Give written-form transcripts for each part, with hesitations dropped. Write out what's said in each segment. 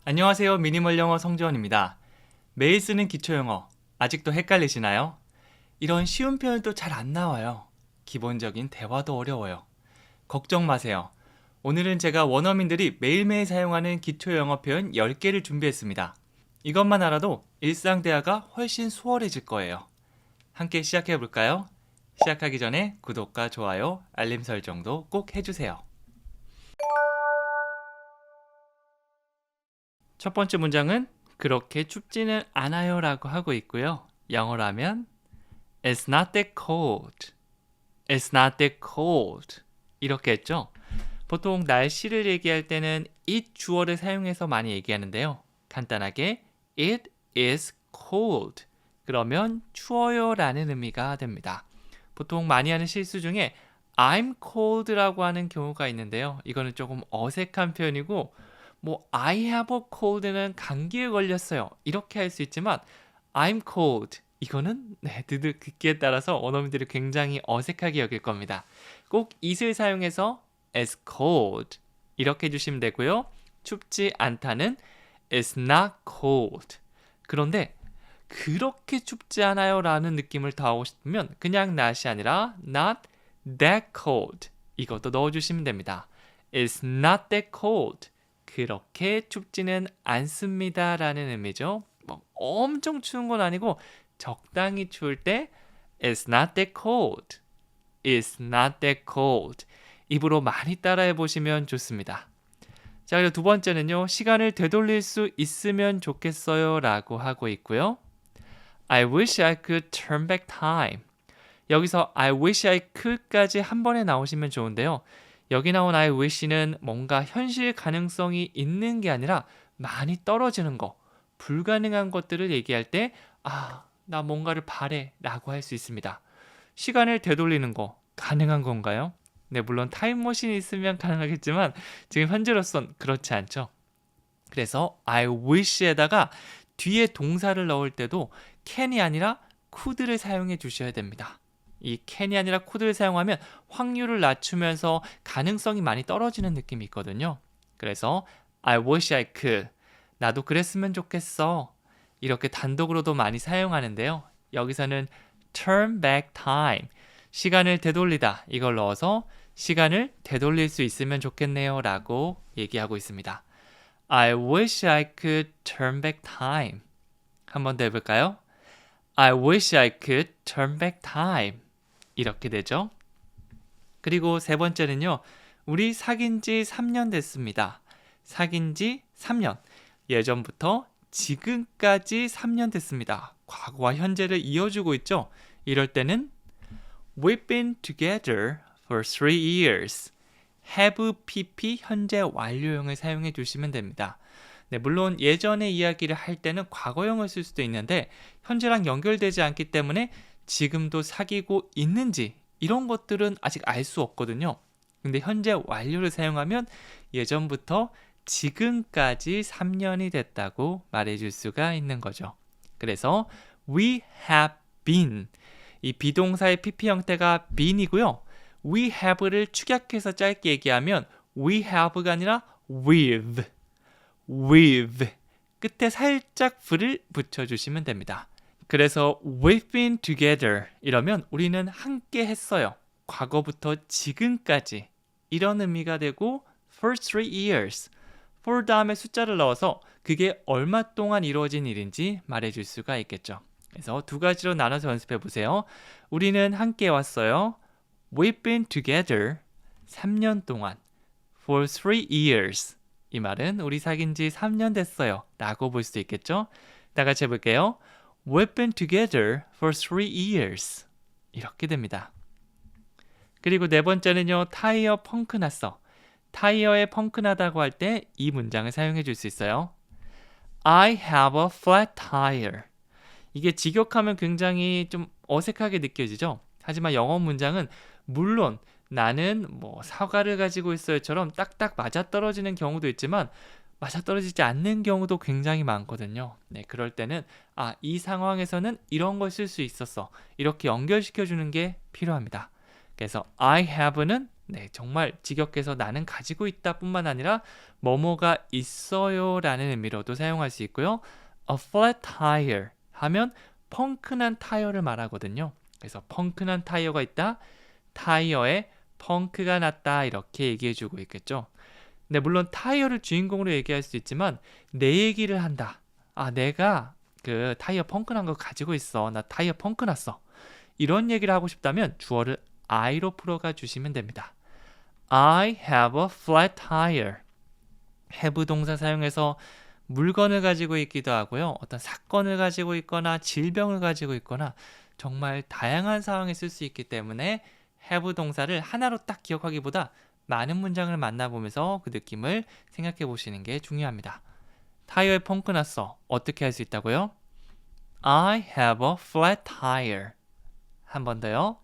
안녕하세요. 미니멀 영어 성지원입니다. 매일 쓰는 기초 영어 아직도 헷갈리시나요? 이런 쉬운 표현도 잘 안 나와요. 기본적인 대화도 어려워요. 걱정 마세요. 오늘은 제가 원어민들이 매일매일 사용하는 기초 영어 표현 10개를 준비했습니다. 이것만 알아도 일상 대화가 훨씬 수월해질 거예요. 함께 시작해 볼까요? 시작하기 전에 구독과 좋아요, 알림 설정도 꼭 해주세요. 첫 번째 문장은 그렇게 춥지는 않아요 라고 하고 있고요. 영어로 하면 It's not that cold. It's not that cold. 이렇게 했죠. 보통 날씨를 얘기할 때는 it 주어를 사용해서 많이 얘기하는데요. 간단하게 It is cold. 그러면 추워요 라는 의미가 됩니다. 보통 많이 하는 실수 중에 I'm cold라고 하는 경우가 있는데요. 이거는 조금 어색한 표현이고 I have a cold는 감기에 걸렸어요. 이렇게 할 수 있지만 I'm cold 이거는 듣기에 따라서 원어민들이 굉장히 어색하게 여길 겁니다. 꼭 it을 사용해서 as cold 이렇게 해주시면 되고요. 춥지 않다는 it's not cold. 그런데 그렇게 춥지 않아요 라는 느낌을 더하고 싶으면 그냥 not이 아니라 not that cold 이것도 넣어주시면 됩니다. It's not that cold. 그렇게 춥지는 않습니다 라는 의미죠. 엄청 추운 건 아니고 적당히 추울 때 It's not that cold. It's not that cold. 입으로 많이 따라해 보시면 좋습니다. 자, 그리고 두 번째는요. 시간을 되돌릴 수 있으면 좋겠어요 라고 하고 있고요. I wish I could turn back time. 여기서 I wish I could까지 한 번에 나오시면 좋은데요. 여기 나온 I wish는 뭔가 현실 가능성이 있는 게 아니라 많이 떨어지는 거, 불가능한 것들을 얘기할 때 나 뭔가를 바래 라고 할 수 있습니다. 시간을 되돌리는 거 가능한 건가요? 네, 물론 타임머신이 있으면 가능하겠지만 지금 현재로선 그렇지 않죠. 그래서 I wish에다가 뒤에 동사를 넣을 때도 can이 아니라 could를 사용해 주셔야 됩니다. 이 can이 아니라 could를 사용하면 확률을 낮추면서 가능성이 많이 떨어지는 느낌이 있거든요. 그래서 I wish I could. 나도 그랬으면 좋겠어. 이렇게 단독으로도 많이 사용하는데요. 여기서는 turn back time. 시간을 되돌리다. 이걸 넣어서 시간을 되돌릴 수 있으면 좋겠네요. 라고 얘기하고 있습니다. I wish I could turn back time. 한 번 더 해볼까요? I wish I could turn back time. 이렇게 되죠. 그리고 세 번째는요. 우리 사귄 지 3년 됐습니다. 사귄 지 3년. 예전부터 지금까지 3년 됐습니다. 과거와 현재를 이어주고 있죠. 이럴 때는 We've been together for 3 years. have pp 현재 완료형을 사용해 주시면 됩니다. 네, 물론 예전의 이야기를 할 때는 과거형을 쓸 수도 있는데 현재랑 연결되지 않기 때문에 지금도 사귀고 있는지 이런 것들은 아직 알 수 없거든요. 근데 현재 완료를 사용하면 예전부터 지금까지 3년이 됐다고 말해줄 수가 있는 거죠. 그래서 we have been 이 비동사의 pp 형태가 been이고요. we have를 축약해서 짧게 얘기하면 we have가 아니라 we've 끝에 살짝 v를 붙여주시면 됩니다. 그래서 we've been together 이러면 우리는 함께 했어요. 과거부터 지금까지 이런 의미가 되고 for 3 years for 다음에 숫자를 넣어서 그게 얼마 동안 이루어진 일인지 말해줄 수가 있겠죠. 그래서 두 가지로 나눠서 연습해 보세요. 우리는 함께 왔어요. We've been together 3년 동안 for 3 years 이 말은 우리 사귄 지 3년 됐어요 라고 볼 수 있겠죠. 다 같이 해볼게요. We've been together for 3 years 이렇게 됩니다. 그리고 네 번째는요. 타이어 펑크 났어. 타이어에 펑크 나다고 할 때 이 문장을 사용해 줄 수 있어요. I have a flat tire. 이게 직역하면 굉장히 좀 어색하게 느껴지죠. 하지만 영어 문장은 물론 나는 사과를 가지고 있어요처럼 딱딱 맞아떨어지는 경우도 있지만 맞아떨어지지 않는 경우도 굉장히 많거든요. 네, 그럴 때는 이 상황에서는 이런 걸 쓸 수 있었어. 이렇게 연결시켜주는 게 필요합니다. 그래서 I have는 네, 정말 직역해서 나는 가지고 있다 뿐만 아니라 뭐뭐가 있어요 라는 의미로도 사용할 수 있고요. A flat tire 하면 펑크난 타이어를 말하거든요. 그래서 펑크난 타이어가 있다. 타이어에 펑크가 났다. 이렇게 얘기해주고 있겠죠. 네, 물론 타이어를 주인공으로 얘기할 수 있지만 내 얘기를 한다. 아, 내가 그 타이어 펑크난 거 가지고 있어. 나 타이어 펑크 났어. 이런 얘기를 하고 싶다면 주어를 I로 풀어가 주시면 됩니다. I have a flat tire. have 동사 사용해서 물건을 가지고 있기도 하고요. 어떤 사건을 가지고 있거나 질병을 가지고 있거나 정말 다양한 상황에 쓸 수 있기 때문에 have 동사를 하나로 딱 기억하기보다 많은 문장을 만나보면서 그 느낌을 생각해 보시는 게 중요합니다. 타이어에 펑크 났어. 어떻게 할 수 있다고요? I have a flat tire. 한 번 더요.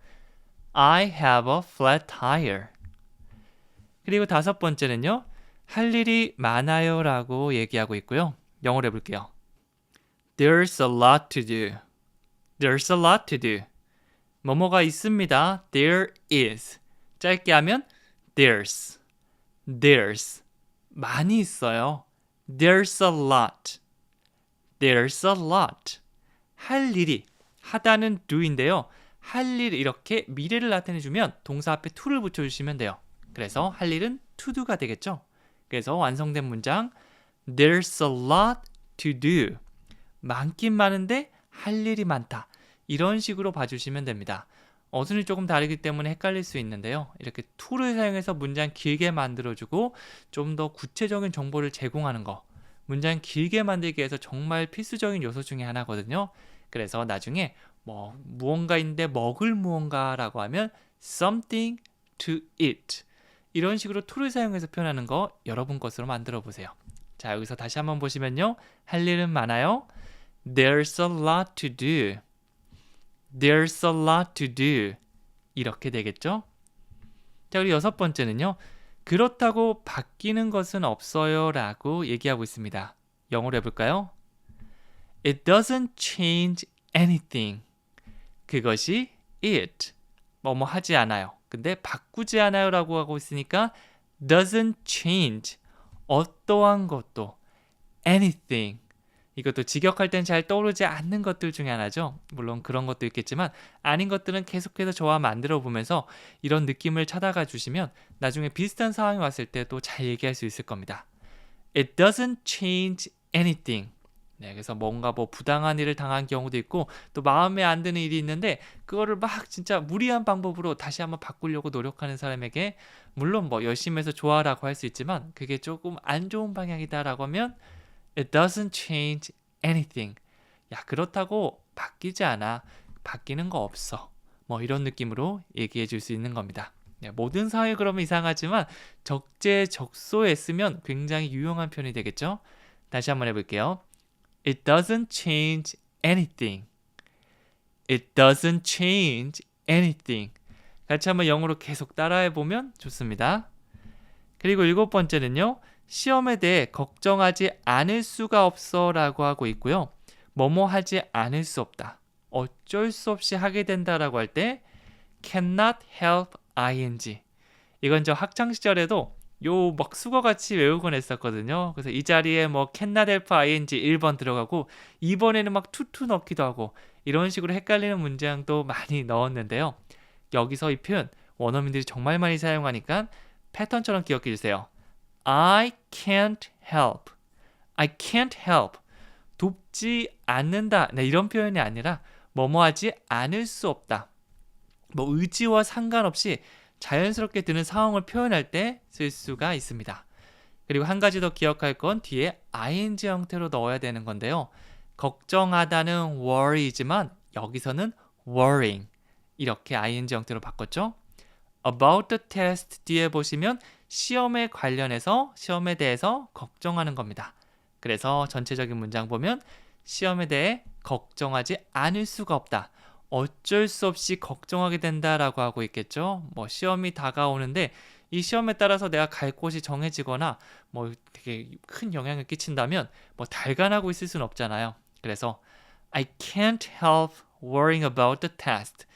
I have a flat tire. 그리고 다섯 번째는요. 할 일이 많아요 라고 얘기하고 있고요. 영어로 해볼게요. There's a lot to do. There's a lot to do. 뭐뭐가 있습니다. There is. 짧게 하면 there's. There's. 많이 있어요. There's a lot. There's a lot. 할 일이. 하다는 do인데요. 할 일 이렇게 미래를 나타내주면 동사 앞에 to를 붙여주시면 돼요. 그래서 할 일은 to do가 되겠죠. 그래서 완성된 문장 There's a lot to do. 많긴 많은데 할 일이 많다. 이런 식으로 봐주시면 됩니다. 어순이 조금 다르기 때문에 헷갈릴 수 있는데요. 이렇게 to를 사용해서 문장 길게 만들어주고 좀 더 구체적인 정보를 제공하는 거. 문장 길게 만들기 위해서 정말 필수적인 요소 중에 하나거든요. 그래서 나중에 뭐 무언가인데 먹을 무언가라고 하면 something to eat. 이런 식으로 to를 사용해서 표현하는 거 여러분 것으로 만들어 보세요. 자, 여기서 다시 한번 보시면요. 할 일은 많아요. There's a lot to do. There's a lot to do. 이렇게 되겠죠? 자, 그리고 여섯 번째는요. 그렇다고 바뀌는 것은 없어요 라고 얘기하고 있습니다. 영어로 해볼까요? It doesn't change anything. 그것이 it. 뭐뭐 하지 않아요. 근데 바꾸지 않아요 라고 하고 있으니까 doesn't change. 어떠한 것도 anything. 이것도 직역할 땐 잘 떠오르지 않는 것들 중에 하나죠. 물론 그런 것도 있겠지만 아닌 것들은 계속해서 저와 만들어 보면서 이런 느낌을 찾아가 주시면 나중에 비슷한 상황이 왔을 때 또 잘 얘기할 수 있을 겁니다. It doesn't change anything. 네, 그래서 뭔가 뭐 부당한 일을 당한 경우도 있고 또 마음에 안 드는 일이 있는데 그거를 막 진짜 무리한 방법으로 다시 한번 바꾸려고 노력하는 사람에게 물론 뭐 열심히 해서 좋아라고 할 수 있지만 그게 조금 안 좋은 방향이다라고 하면 It doesn't change anything. 야, 그렇다고 바뀌지 않아. 바뀌는 거 없어. 뭐 이런 느낌으로 얘기해 줄 수 있는 겁니다. 네, 모든 상황이 그러면 이상하지만 적재적소에 쓰면 굉장히 유용한 표현이 되겠죠? 다시 한번 해볼게요. It doesn't change anything. It doesn't change anything. 같이 한번 영어로 계속 따라해 보면 좋습니다. 그리고 일곱 번째는요. 시험에 대해 걱정하지 않을 수가 없어 라고 하고 있고요. 뭐뭐 하지 않을 수 없다. 어쩔 수 없이 하게 된다라고 할 때 cannot help ing. 이건 저 학창시절에도 요 막 수거같이 외우곤 했었거든요. 그래서 이 자리에 뭐 cannot help ing 1번 들어가고 2번에는 막 투투 넣기도 하고 이런 식으로 헷갈리는 문장도 많이 넣었는데요. 여기서 이 표현 원어민들이 정말 많이 사용하니까 패턴처럼 기억해 주세요. I can't help. I can't help. 돕지 않는다. 네, 이런 표현이 아니라 뭐뭐 하지 않을 수 없다. 뭐 의지와 상관없이 자연스럽게 드는 상황을 표현할 때 쓸 수가 있습니다. 그리고 한 가지 더 기억할 건 뒤에 ing 형태로 넣어야 되는 건데요. 걱정하다는 worry지만 여기서는 worrying. 이렇게 ing 형태로 바꿨죠. About the test 뒤에 보시면 시험에 관련해서 시험에 대해서 걱정하는 겁니다. 그래서 전체적인 문장 보면 시험에 대해 걱정하지 않을 수가 없다. 어쩔 수 없이 걱정하게 된다라고 하고 있겠죠. 뭐 시험이 다가오는데 이 시험에 따라서 내가 갈 곳이 정해지거나 뭐 되게 큰 영향을 끼친다면 뭐 달관하고 있을 수는 없잖아요. 그래서 I can't help worrying about the test.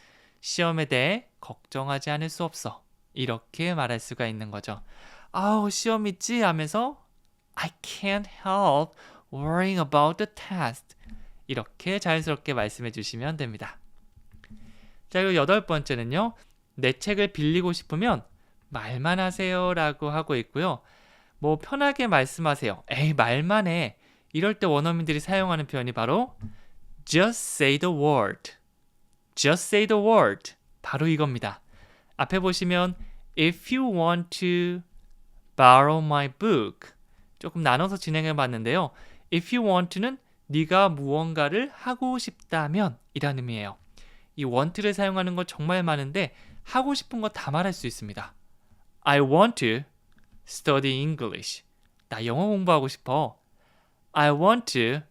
시험에 대해 걱정하지 않을 수 없어. 이렇게 말할 수가 있는 거죠. 아우, 시험 있지? 하면서 I can't help worrying about the test. 이렇게 자연스럽게 말씀해 주시면 됩니다. 자, 그리고 8번째는요. 내 책을 빌리고 싶으면 말만 하세요 라고 하고 있고요. 뭐 편하게 말씀하세요. 에이, 말만 해. 이럴 때 원어민들이 사용하는 표현이 바로 just say the word. just say the word. 바로 이겁니다. 앞에 보시면 if you want to borrow my book. 조금 나눠서 진행해 봤는데요. if you want to는 네가 무언가를 하고 싶다면 이라는 의미예요. 이 want를 사용하는 거 정말 많은데 하고 싶은 거 다 말할 수 있습니다. I want to study English. 나 영어 공부하고 싶어. I want to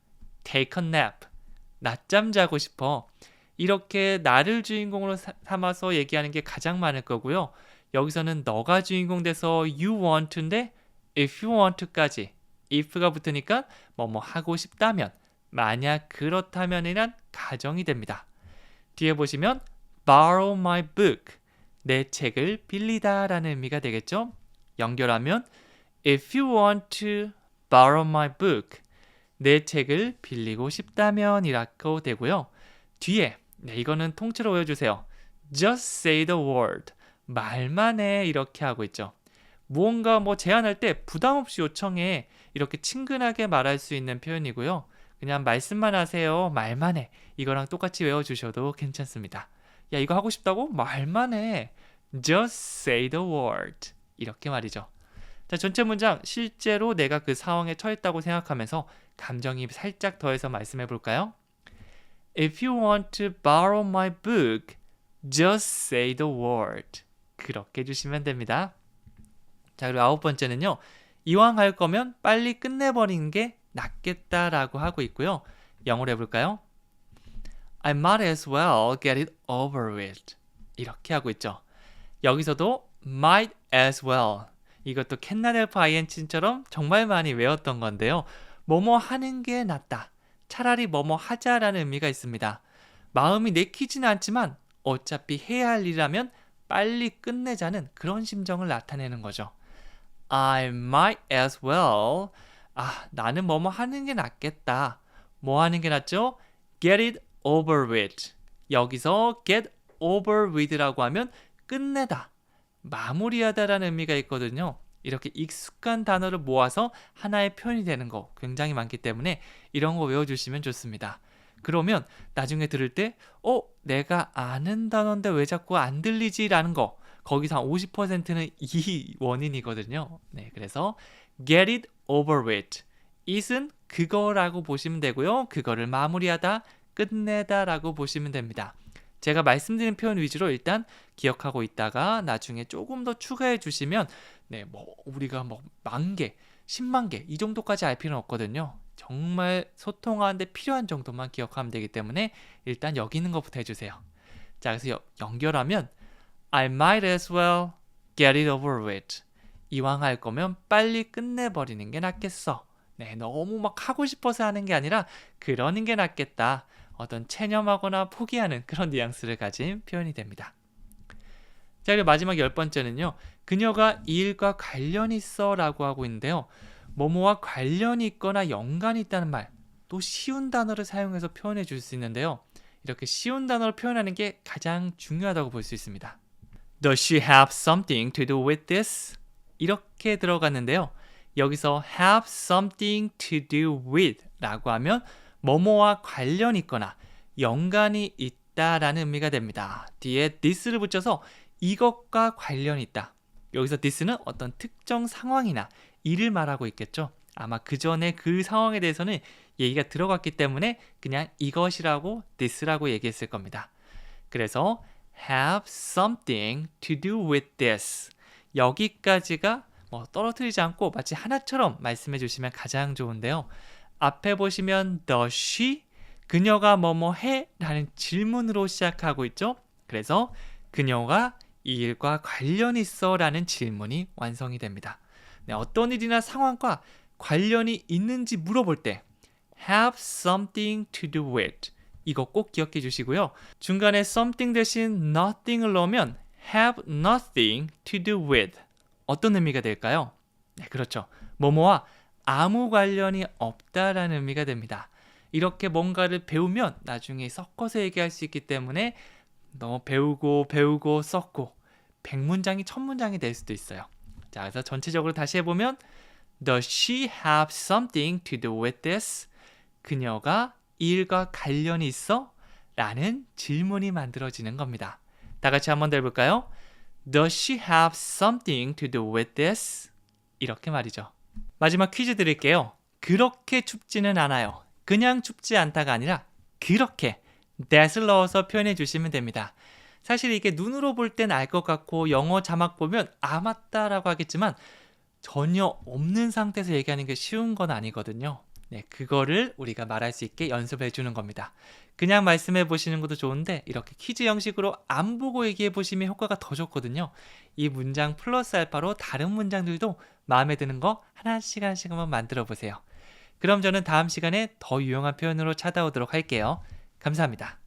take a nap. 낮잠 자고 싶어. 이렇게 나를 주인공으로 삼아서 얘기하는 게 가장 많을 거고요. 여기서는 너가 주인공 돼서 you want to인데 if you want to까지 if가 붙으니까 뭐뭐 하고 싶다면, 만약 그렇다면이란 가정이 됩니다. 뒤에 보시면 borrow my book. 내 책을 빌리다 라는 의미가 되겠죠. 연결하면 if you want to borrow my book. 내 책을 빌리고 싶다면 이라고 되고요. 뒤에 이거는 통째로 외워주세요. just say the word. 말만 해 이렇게 하고 있죠. 무언가 제안할 때 부담 없이 요청해 이렇게 친근하게 말할 수 있는 표현이고요. 그냥 말씀만 하세요. 말만 해. 이거랑 똑같이 외워주셔도 괜찮습니다. 야, 이거 하고 싶다고? 말만 해. just say the word. 이렇게 말이죠. 자, 전체 문장 실제로 내가 그 상황에 처했다고 생각하면서 감정이 살짝 더해서 말씀해 볼까요? If you want to borrow my book, just say the word. 그렇게 해주시면 됩니다. 자, 그리고 9번째는요. 이왕 할 거면 빨리 끝내버리는 게 낫겠다라고 하고 있고요. 영어로 해볼까요? I might as well get it over with. 이렇게 하고 있죠. 여기서도 might as well. 이것도 can help ing처럼 정말 많이 외웠던 건데요. 뭐뭐 하는 게 낫다. 차라리 뭐뭐 하자라는 의미가 있습니다. 마음이 내키지는 않지만 어차피 해야 할 일이라면 빨리 끝내자는 그런 심정을 나타내는 거죠. I might as well. 나는 뭐뭐 하는 게 낫겠다. 뭐 하는 게 낫죠? Get it over with. 여기서 get over with라고 하면 끝내다, 마무리하다라는 의미가 있거든요. 이렇게 익숙한 단어를 모아서 하나의 표현이 되는 거 굉장히 많기 때문에 이런 거 외워주시면 좋습니다. 그러면 나중에 들을 때 내가 아는 단어인데 왜 자꾸 안 들리지? 라는 거, 거기서 한 50%는 이 원인이거든요. 네, 그래서 get it over with. it은 그거라고 보시면 되고요. 그거를 마무리하다, 끝내다 라고 보시면 됩니다. 제가 말씀드린 표현 위주로 일단 기억하고 있다가 나중에 조금 더 추가해 주시면 우리가 10,000개, 10만 개 이 정도까지 알 필요는 없거든요. 정말 소통하는데 필요한 정도만 기억하면 되기 때문에 일단 여기 있는 것부터 해주세요. 자, 그래서 연결하면 I might as well get it over with. 이왕 할 거면 빨리 끝내버리는 게 낫겠어. 너무 하고 싶어서 하는 게 아니라 그러는 게 낫겠다. 어떤 체념하거나 포기하는 그런 뉘앙스를 가진 표현이 됩니다. 자, 그리고 마지막 10번째는요. 그녀가 이 일과 관련이 있어 라고 하고 있는데요. 뭐뭐와 관련이 있거나 연관이 있다는 말, 또 쉬운 단어를 사용해서 표현해 줄 수 있는데요. 이렇게 쉬운 단어로 표현하는 게 가장 중요하다고 볼 수 있습니다. Does she have something to do with this? 이렇게 들어갔는데요. 여기서 have something to do with 라고 하면 뭐뭐와 관련이 있거나 연관이 있다라는 의미가 됩니다. 뒤에 this를 붙여서 이것과 관련이 있다. 여기서 this는 어떤 특정 상황이나 일을 말하고 있겠죠. 아마 그 전에 그 상황에 대해서는 얘기가 들어갔기 때문에 그냥 이것이라고 this라고 얘기했을 겁니다. 그래서 have something to do with this. 여기까지가 떨어뜨리지 않고 마치 하나처럼 말씀해 주시면 가장 좋은데요. 앞에 보시면 does she? 그녀가 뭐뭐 해? 라는 질문으로 시작하고 있죠. 그래서 그녀가 이 일과 관련이 있어 라는 질문이 완성이 됩니다. 어떤 일이나 상황과 관련이 있는지 물어볼 때 have something to do with 이거 꼭 기억해 주시고요. 중간에 something 대신 nothing을 넣으면 have nothing to do with. 어떤 의미가 될까요? 네, 그렇죠. 뭐뭐와 아무 관련이 없다라는 의미가 됩니다. 이렇게 뭔가를 배우면 나중에 섞어서 얘기할 수 있기 때문에 너 배우고 썼고 100문장이 1000문장이 될 수도 있어요. 자, 그래서 전체적으로 다시 해보면 Does she have something to do with this? 그녀가 이 일과 관련이 있어? 라는 질문이 만들어지는 겁니다. 다 같이 한번 더 해볼까요? Does she have something to do with this? 이렇게 말이죠. 마지막 퀴즈 드릴게요. 그렇게 춥지는 않아요. 그냥 춥지 않다가 아니라 그렇게 that을 넣어서 표현해 주시면 됩니다. 사실 이게 눈으로 볼 땐 알 것 같고 영어 자막 보면 아 맞다라고 하겠지만 전혀 없는 상태에서 얘기하는 게 쉬운 건 아니거든요. 네, 그거를 우리가 말할 수 있게 연습해 주는 겁니다. 그냥 말씀해 보시는 것도 좋은데 이렇게 퀴즈 형식으로 안 보고 얘기해 보시면 효과가 더 좋거든요. 이 문장 플러스 알파로 다른 문장들도 마음에 드는 거 하나씩 한번 만들어 보세요. 그럼 저는 다음 시간에 더 유용한 표현으로 찾아오도록 할게요. 감사합니다.